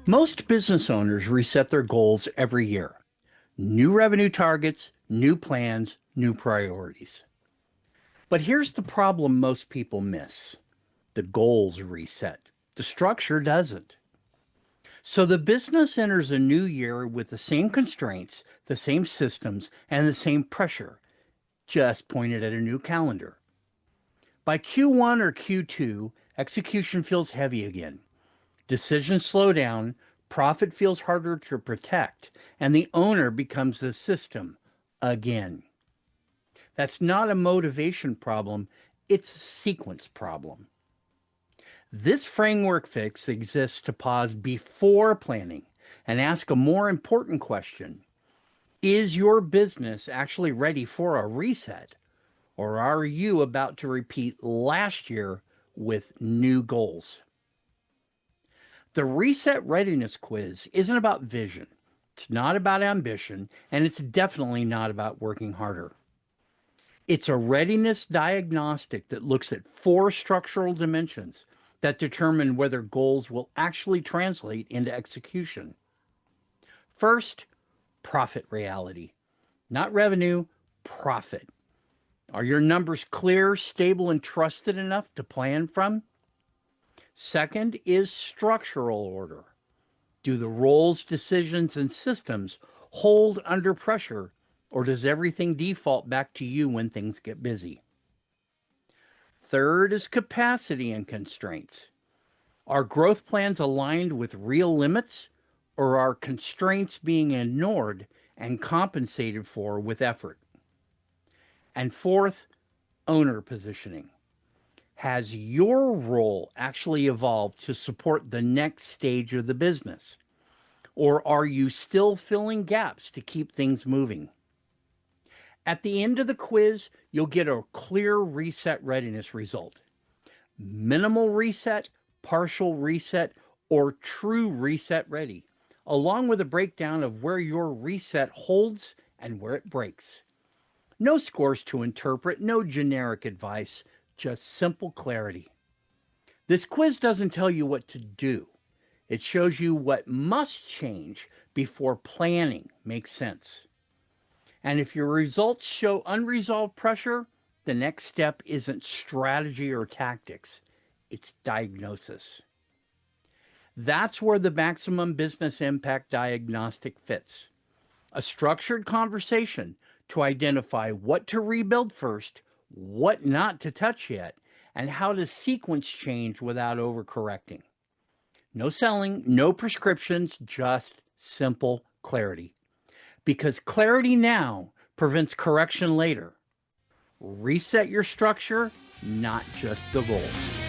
Most business owners reset their goals every year. New revenue targets, new plans, new priorities. But here's the problem most people miss: the goals reset, the structure doesn't. So the business enters a new year with the same constraints, the same systems, and the same pressure, just pointed at a new calendar. By Q1 or Q2, execution feels heavy again. Decisions slow down, profit feels harder to protect, and the owner becomes the system again. That's not a motivation problem, it's a sequence problem. This framework fix exists to pause before planning and ask a more important question: is your business actually ready for a reset, or are you about to repeat last year with new goals? The Reset Readiness Quiz isn't about vision, it's not about ambition, and it's definitely not about working harder. It's a readiness diagnostic that looks at four structural dimensions that determine whether goals will actually translate into execution. First, profit reality. Not revenue, profit. Are your numbers clear, stable, and trusted enough to plan from? Second is structural order. Do the roles, decisions, and systems hold under pressure, or does everything default back to you when things get busy? Third is capacity and constraints. Are growth plans aligned with real limits, or are constraints being ignored and compensated for with effort? And fourth, owner positioning. Has your role actually evolved to support the next stage of the business? Or are you still filling gaps to keep things moving? At the end of the quiz, you'll get a clear reset readiness result: minimal reset, partial reset, or true reset ready, along with a breakdown of where your reset holds and where it breaks. No scores to interpret, no generic advice, just simple clarity. This quiz doesn't tell you what to do. It shows you what must change before planning makes sense. And if your results show unresolved pressure, the next step isn't strategy or tactics, it's diagnosis. That's where the maximum business impact diagnostic fits: a structured conversation to identify what to rebuild first, what not to touch yet, and how to sequence change without overcorrecting. No selling, no prescriptions, just simple clarity. Because clarity now prevents correction later. Reset your structure, not just the goals.